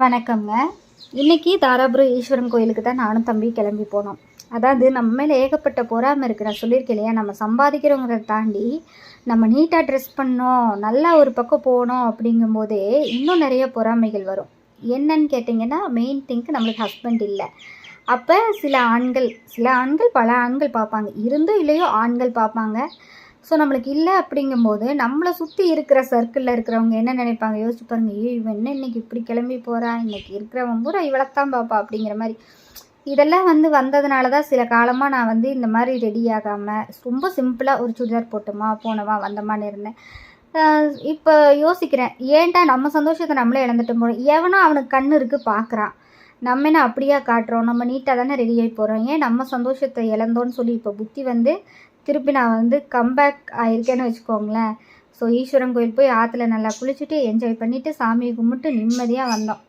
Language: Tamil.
வணக்கம்ங்க. இன்னைக்கு தாராபுரம் ஈஸ்வரன் கோயிலுக்கு தான் நானும் தம்பி கிளம்பி போனோம். அதாவது நம்ம மேலே ஏகப்பட்ட பொறாமை இருக்குது. நான் சொல்லியிருக்கேன் இல்லையா, நம்ம சம்பாதிக்கிறோங்கிறத தாண்டி நம்ம நீட்டாக ட்ரெஸ் பண்ணோம், நல்லா ஒரு பக்கம் போனோம் அப்படிங்கும்போதே இன்னும் நிறைய பொறாமைகள் வரும். என்னன்னு கேட்டிங்கன்னா, மெயின் திங்க் நம்மளுக்கு ஹஸ்பண்ட் இல்லை. அப்போ சில ஆண்கள் பல ஆண்கள் பார்ப்பாங்க, இருந்தும் இல்லையோ ஆண்கள் பார்ப்பாங்க. ஸோ நம்மளுக்கு இல்லை அப்படிங்கும்போது நம்மளை சுற்றி இருக்கிற சர்க்கிளில் இருக்கிறவங்க என்ன நினைப்பாங்க யோசிச்சு பாருங்க. ஐயோ, இவன் என்ன இன்னைக்கு இப்படி கிளம்பி போகிறா, இன்னைக்கு இருக்கிறவன் பூரா இவளைத்தான் பார்ப்பா அப்படிங்கிற மாதிரி. இதெல்லாம் வந்ததுனால தான் சில காலமாக நான் இந்த மாதிரி ரெடி ஆகாமல் ரொம்ப சிம்பிளாக ஒரு சுடிதார் போட்டோமா போனவா வந்தோமான்னு இருந்தேன். இப்போ யோசிக்கிறேன், ஏன்டா நம்ம சந்தோஷத்தை நம்மளே இழந்துட்டு போகிறோம். எவனோ அவனுக்கு கண்ணு இருக்குது பார்க்குறான், நம்ம என்ன அப்படியா காட்டுறோம், நம்ம நீட்டாக தானே ரெடி ஆகி போகிறோம், ஏன் நம்ம சந்தோஷத்தை இழந்தோன்னு சொல்லி இப்போ புத்தி திருப்பி நான் கம்பேக் ஆயிருக்கேன்னு வச்சுக்கோங்களேன். ஸோ ஈஸ்வரன் கோயில் போய் ஆற்றுல நல்லா குளிச்சுட்டு என்ஜாய் பண்ணிவிட்டு சாமியை கும்பிட்டு நிம்மதியாக வந்தோம்.